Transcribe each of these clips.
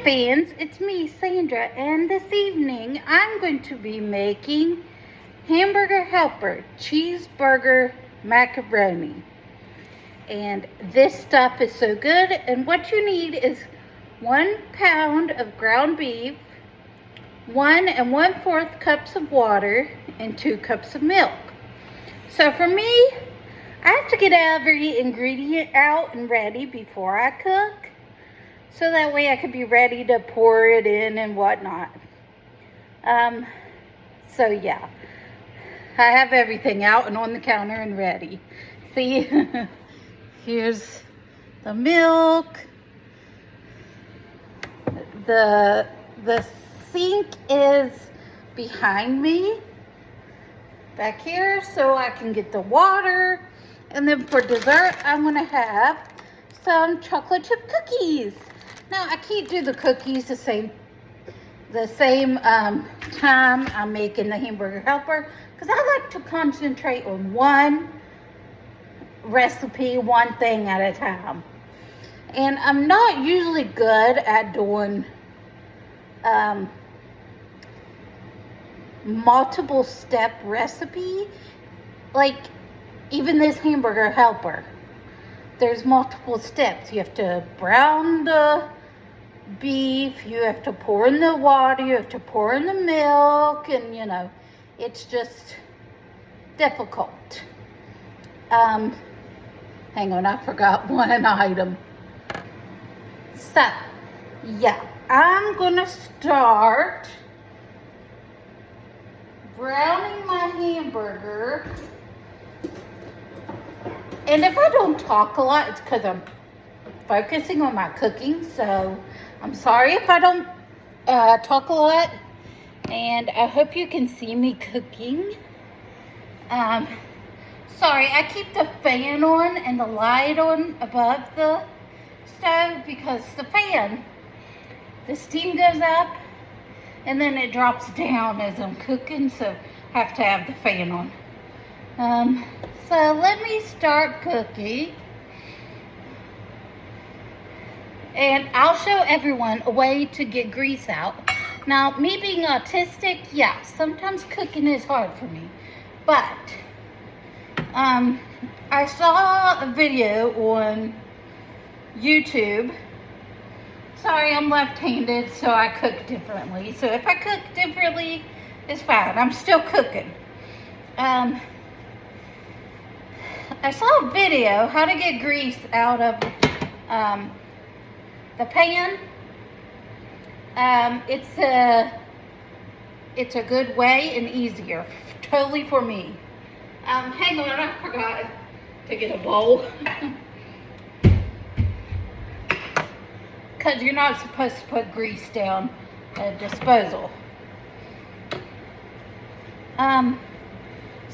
fans, it's me, Sandra, and this evening I'm going to be making Hamburger Helper cheeseburger macaroni. And this stuff is so good, and what you need is 1 pound of ground beef, 1 1/4 cups of water, and 2 cups of milk. So for me, I have to get every ingredient out and ready before I cook, so that way I could be ready to pour it in and whatnot. So yeah, I have everything out and on the counter and ready. See, here's the milk. The sink is behind me back here, so I can get the water. And then for dessert, I'm gonna have some chocolate chip cookies. Now, I can't do the cookies the same time I'm making the Hamburger Helper, because I like to concentrate on one recipe, one thing at a time. And I'm not usually good at doing multiple step recipe. Like even this Hamburger Helper, there's multiple steps. You have to brown the beef, you have to pour in the water, you have to pour in the milk, and you know, it's just difficult. Hang on, I forgot one item. So, yeah, I'm gonna start browning my hamburger. And if I don't talk a lot, it's because I'm focusing on my cooking. So I'm sorry if I don't talk a lot. And I hope you can see me cooking. Sorry, I keep the fan on and the light on above the stove because the steam goes up and then it drops down as I'm cooking. So I have to have the fan on. So let me start cooking, and I'll show everyone a way to get grease out. Now, me being autistic, yeah, sometimes cooking is hard for me, but I saw a video on YouTube. Sorry, I'm left-handed, so I cook differently. So if I cook differently, it's fine. I'm still cooking. I saw a video how to get grease out of the pan. It's a good way and easier, totally for me. Hang on, I forgot to get a bowl. Because you're not supposed to put grease down a disposal.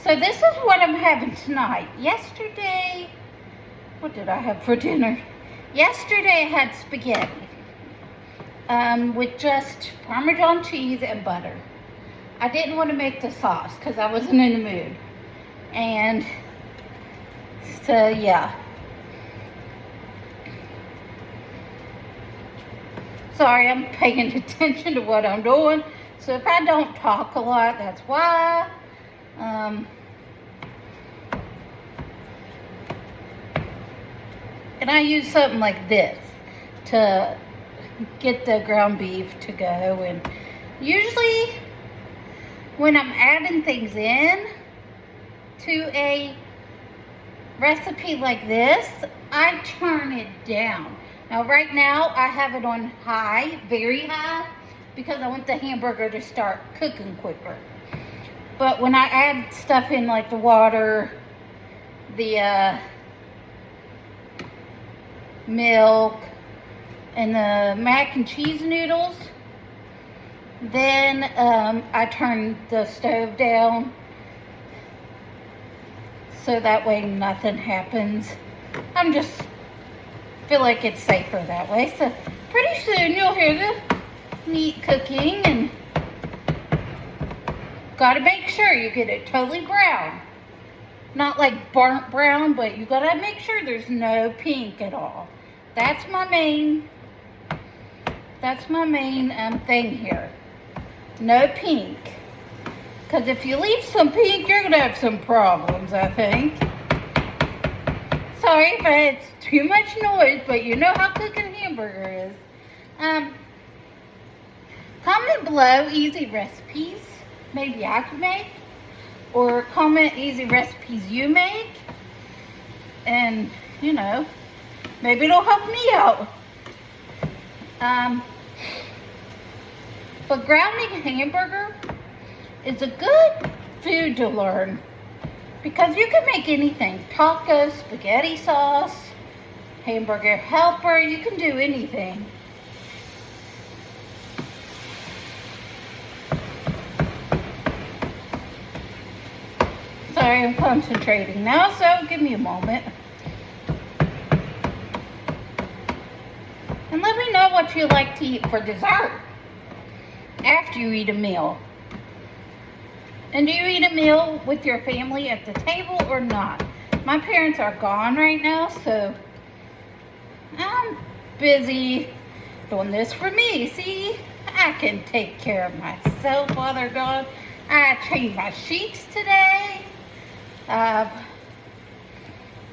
So this is what I'm having tonight. Yesterday, what did I have for dinner? Yesterday I had spaghetti with just Parmesan cheese and butter. I didn't want to make the sauce because I wasn't in the mood. And so yeah. Sorry, I'm paying attention to what I'm doing. So if I don't talk a lot, that's why. And I use something like this to get the ground beef to go. And usually when I'm adding things in to a recipe like this, I turn it down. Now right now I have it on high, very high, because I want the hamburger to start cooking quicker. But when I add stuff in like the water, the milk, and the mac and cheese noodles, then I turn the stove down so that way nothing happens. I'm just feel like it's safer that way. So pretty soon you'll hear the meat cooking, and gotta make sure you get it totally brown. Not like burnt brown, but you gotta make sure there's no pink at all. That's my main That's my main thing here. No pink. Because if you leave some pink, you're going to have some problems, I think. Sorry if it's too much noise, but you know how cooking a hamburger is. Comment below easy recipes maybe I could make. Or comment easy recipes you make. And, you know, maybe it'll help me out. But grounding hamburger is a good food to learn because you can make anything. Tacos, spaghetti sauce, hamburger helper, you can do anything. Sorry, I'm concentrating now, so give me a moment. And let me know what you like to eat for dessert after you eat a meal. And do you eat a meal with your family at the table or not? My parents are gone right now, so I'm busy doing this for me. See, I can take care of myself, Father God. I changed my sheets today. I've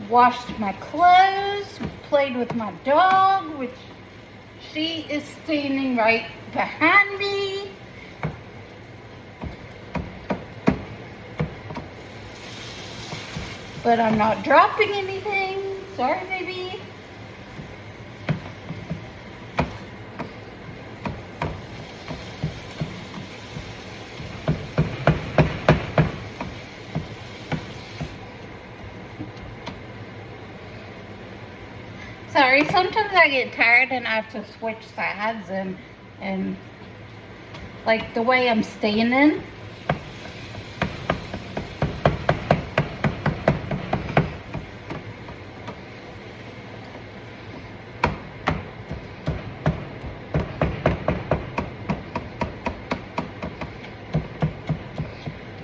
washed my clothes, played with my dog, which she is standing right behind me. But I'm not dropping anything. Sorry, baby. Sorry, sometimes I get tired and I have to switch sides and like the way I'm standing.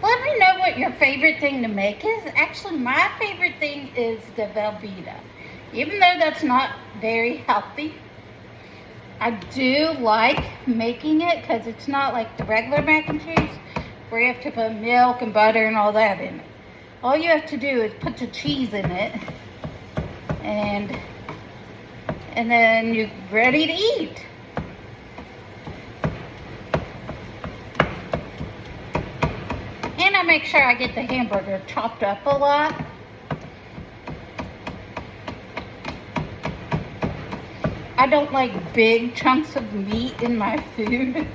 Let me know what your favorite thing to make is. Actually, my favorite thing is the Velveeta. Even though that's not very healthy, I do like making it because it's not like the regular mac and cheese where you have to put milk and butter and all that in it. All you have to do is put the cheese in it and then you're ready to eat. And I make sure I get the hamburger chopped up a lot. I don't like big chunks of meat in my food.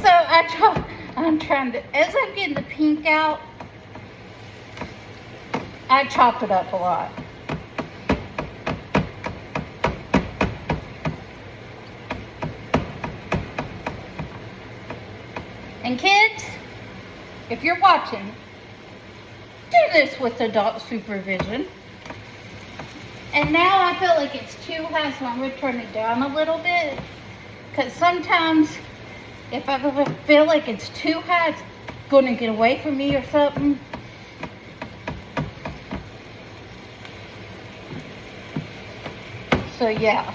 So I'm trying to, as I'm getting the pink out, I chop it up a lot. And kids, if you're watching, do this with adult supervision. And now I feel like it's too high, so I'm going to turn it down a little bit. Because sometimes, if I feel like it's too high, it's going to get away from me or something. So yeah,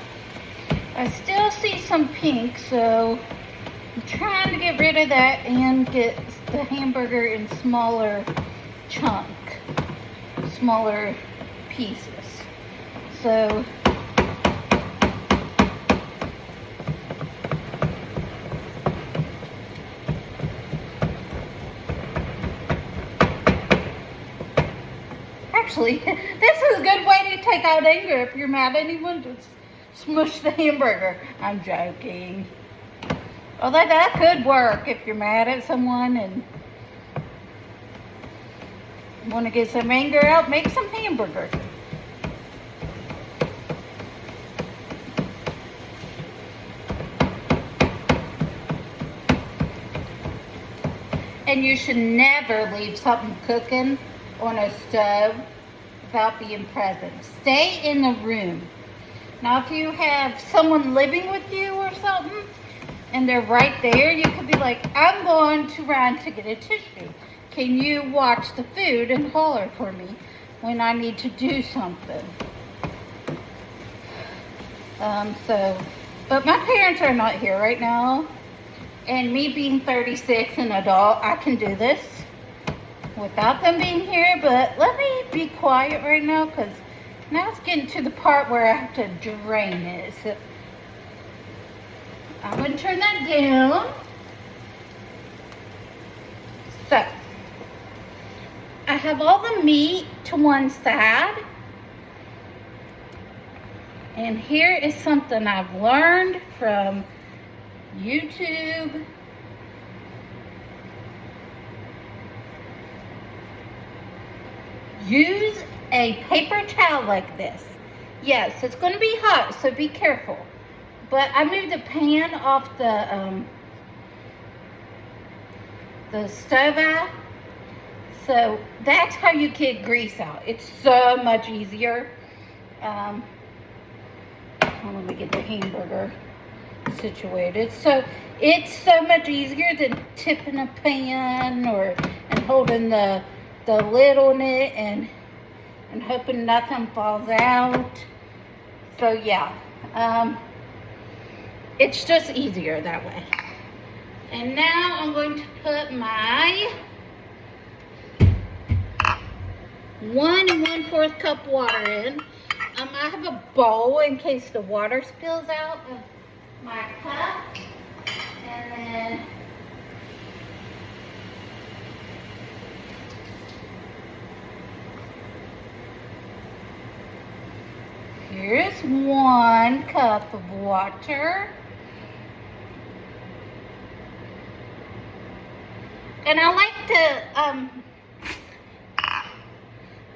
I still see some pink, so I'm trying to get rid of that and get the hamburger in smaller pieces. So actually, this is a good way to take out anger. If you're mad at anyone, just smush the hamburger. I'm joking. Although that could work if you're mad at someone and want to get some anger out, make some hamburger. And you should never leave something cooking on a stove without being present. Stay in the room. Now, if you have someone living with you or something, and they're right there, you could be like, I'm going to run to get a tissue. Can you watch the food and holler for me when I need to do something? So, But my parents are not here right now. And me being 36 and adult, I can do this without them being here. But let me be quiet right now because now it's getting to the part where I have to drain it. So I'm going to turn that down. So I have all the meat to one side. And here is something I've learned from YouTube. Use a paper towel like this. Yes, it's going to be hot, so be careful. But I moved the pan off the stove out. So that's how you get grease out. It's so much easier. Let me get the hamburger situated. So it's so much easier than tipping a pan and holding the lid on it and hoping nothing falls out. So yeah, it's just easier that way. And now I'm going to put my 1 1/4 cup water in. I have a bowl in case the water spills out of my cup. And then here's 1 cup of water. And I like to,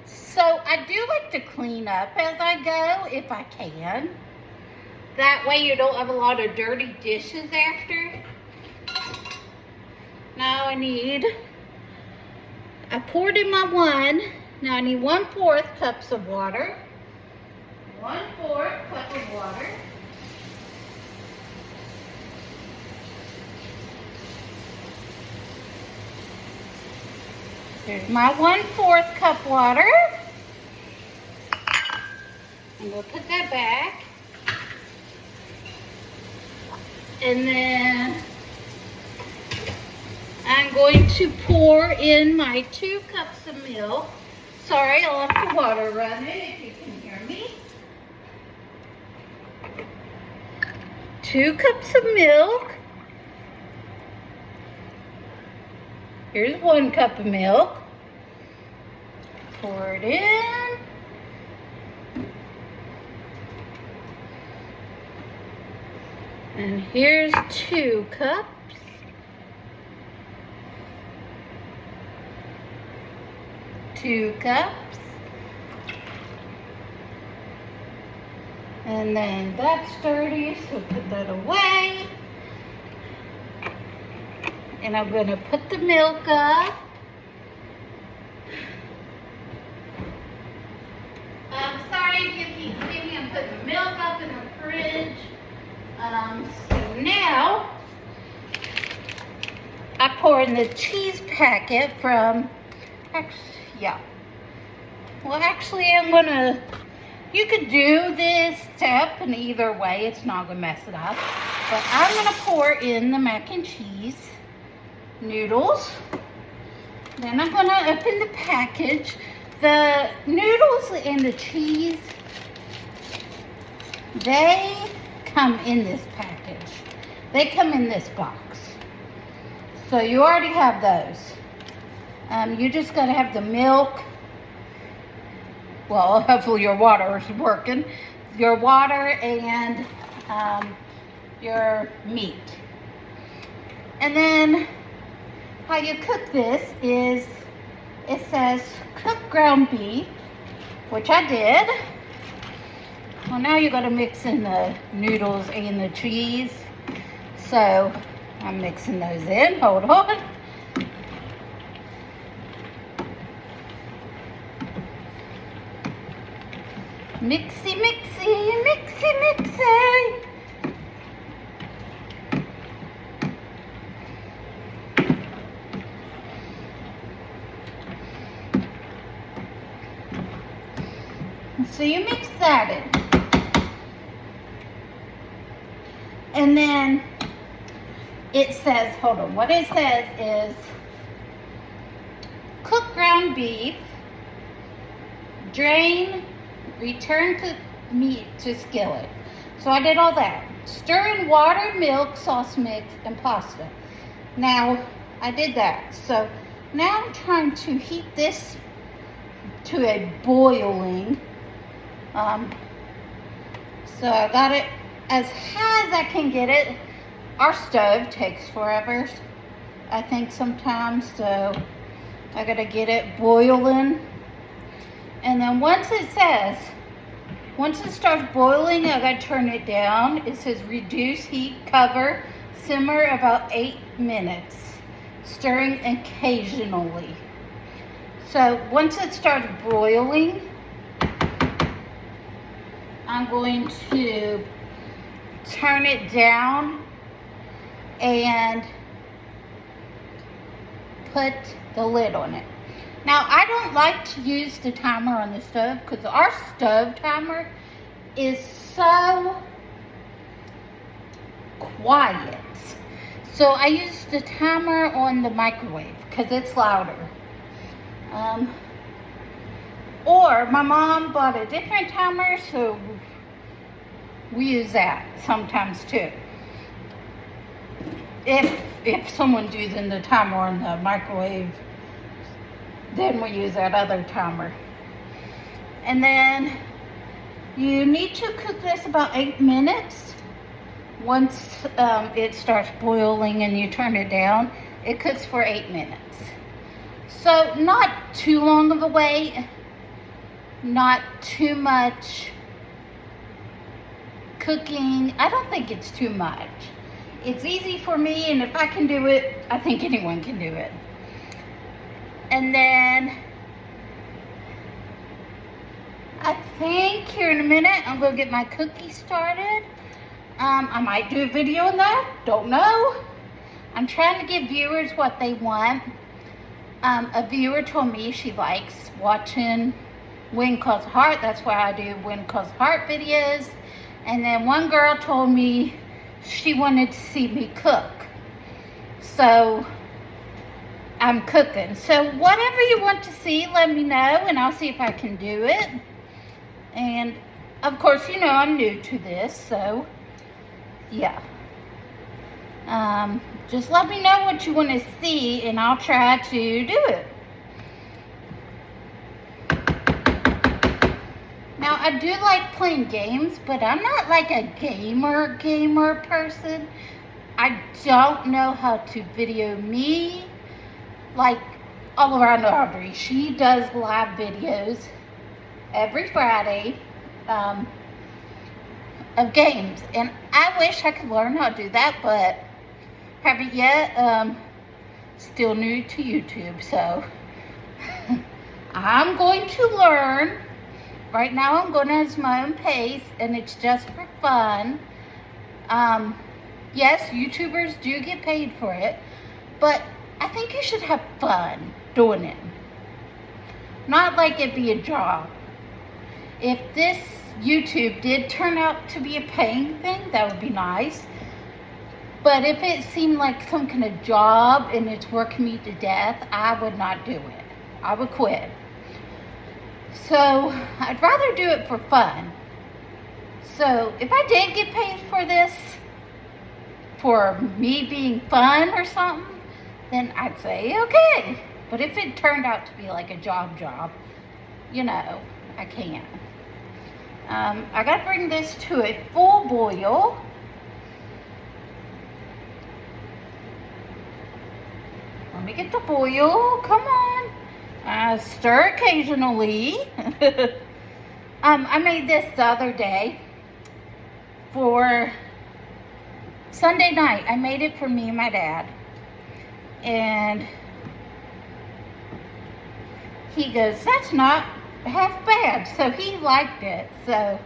so I do like to clean up as I go if I can. That way you don't have a lot of dirty dishes after. Now I poured in my 1. Now I need 1/4 cups of water. 1/4 cup of water. Here's my 1/4 cup water. And we'll put that back. And then I'm going to pour in my 2 cups of milk. Sorry, I left the water running if you can hear me. 2 cups of milk. Here's 1 cup of milk. Pour it in. And here's 2 cups. And then that's dirty, so put that away. And I'm going to put the milk up. I'm sorry if you keep seeing me, I'm putting the milk up in the fridge. So now, I pour in the cheese packet from, actually I'm gonna, you could do this step in either way, it's not gonna mess it up. But I'm gonna pour in the mac and cheese noodles. Then I'm gonna open the package. The noodles and the cheese, they come in this package. They come in this box. So you already have those. You just gotta have the milk. Well, hopefully your water is working. Your water and your meat. And then how you cook this is, it says cooked ground beef, which I did. Well, now you're gonna mix in the noodles and the cheese. So I'm mixing those in, hold on. Mixy, mixy, mixy, mixy. So you mix that in. And then it says, hold on, what it says is cook ground beef, drain, return cooked meat to skillet. So I did all that. Stir in water, milk, sauce mix, and pasta. Now, I did that. So now I'm trying to heat this to a boiling. So I got it as high as I can get it. Our stove takes forever, I think sometimes, so I gotta get it boiling. And then once it starts boiling, I gotta turn it down. It says reduce heat, cover, simmer about 8 minutes, stirring occasionally. So once it starts boiling, I'm going to turn it down and put the lid on it. Now, I don't like to use the timer on the stove because our stove timer is so quiet. So I use the timer on the microwave because it's louder. Or my mom bought a different timer, so we use that sometimes too. If someone's using the timer on the microwave, then we use that other timer. And then you need to cook this about 8 minutes. Once it starts boiling and you turn it down, it cooks for 8 minutes. So not too long of a wait, not too much cooking. I don't think it's too much. It's easy for me, and if I can do it, I think anyone can do it. And then I think here in a minute I'm going to get my cookies started. I might do a video on that, don't know. I'm trying to give viewers what they want. A viewer told me she likes watching Wind Calls Heart. That's why I do Wind Calls Heart videos. And then one girl told me she wanted to see me cook. So I'm cooking. So whatever you want to see, let me know and I'll see if I can do it. And of course, you know, I'm new to this, so yeah. Just let me know what you want to see and I'll try to do it. Now, I do like playing games, but I'm not like a gamer person. I don't know how to video me. Like All Around Audrey, she does live videos every Friday of games. And I wish I could learn how to do that, but haven't yet. Still new to YouTube, so I'm going to learn. Right now I'm going at my own pace, and it's just for fun. Yes, YouTubers do get paid for it, but I think you should have fun doing it. Not like it be a job. If this YouTube did turn out to be a paying thing, that would be nice. But if it seemed like some kind of job and it's working me to death, I would not do it. I would quit. So I'd rather do it for fun. So if I did get paid for this, for me being fun or something, then I'd say okay. But if it turned out to be like a job, you know, I can't. I gotta bring this to a full boil. Let me get the boil, come on. Stir occasionally. I made this the other day for Sunday night. I made it for me and my dad. And he goes, that's not half bad. So he liked it. So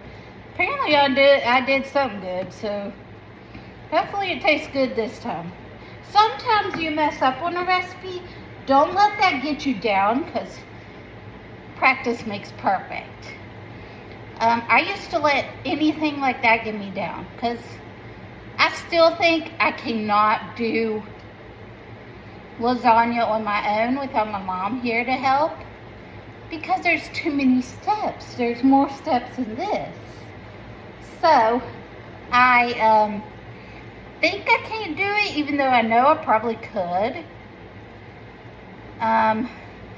apparently I did something good. So hopefully it tastes good this time. Sometimes you mess up on a recipe. Don't let that get you down, because practice makes perfect. I used to let anything like that get me down, because I still think I cannot do lasagna on my own without my mom here to help, because there's too many steps. There's more steps in this. So I think I can't do it, even though I know I probably could.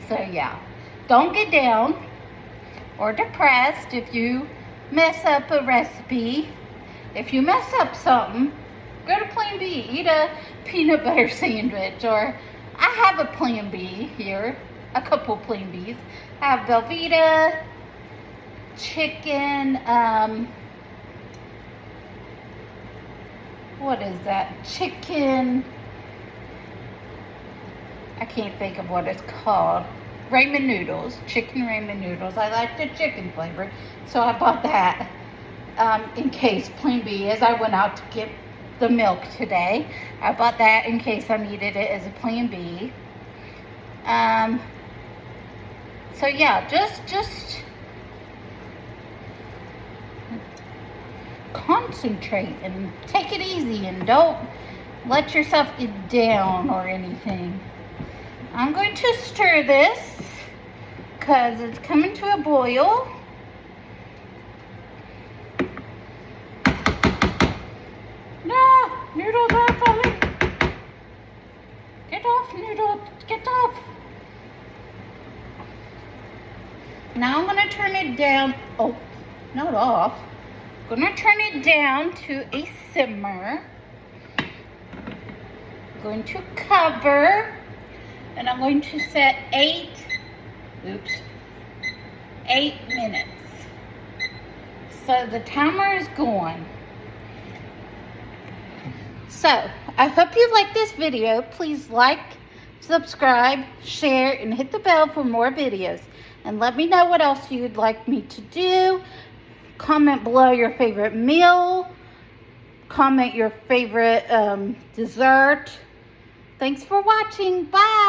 So yeah, don't get down or depressed if you mess up a recipe. If you mess up something, go to Plan B. Eat a peanut butter sandwich, or I have a Plan B here, a couple Plan Bs. I have Velveeta, chicken, what is that? Chicken, I can't think of what it's called. Ramen noodles, chicken ramen noodles. I like the chicken flavor, so I bought that in case Plan B, as I went out to get the milk today. I bought that in case I needed it as a Plan B. So yeah, just concentrate and take it easy and don't let yourself get down or anything. I'm going to stir this because it's coming to a boil. No, noodles are falling. Get off, noodle, get off. Now I'm going to turn it down. Oh, not off. I'm going to turn it down to a simmer. I'm going to cover. And I'm going to set 8 minutes. So the timer is going. So I hope you like this video. Please like, subscribe, share, and hit the bell for more videos. And let me know what else you'd like me to do. Comment below your favorite meal. Comment your favorite dessert. Thanks for watching. Bye.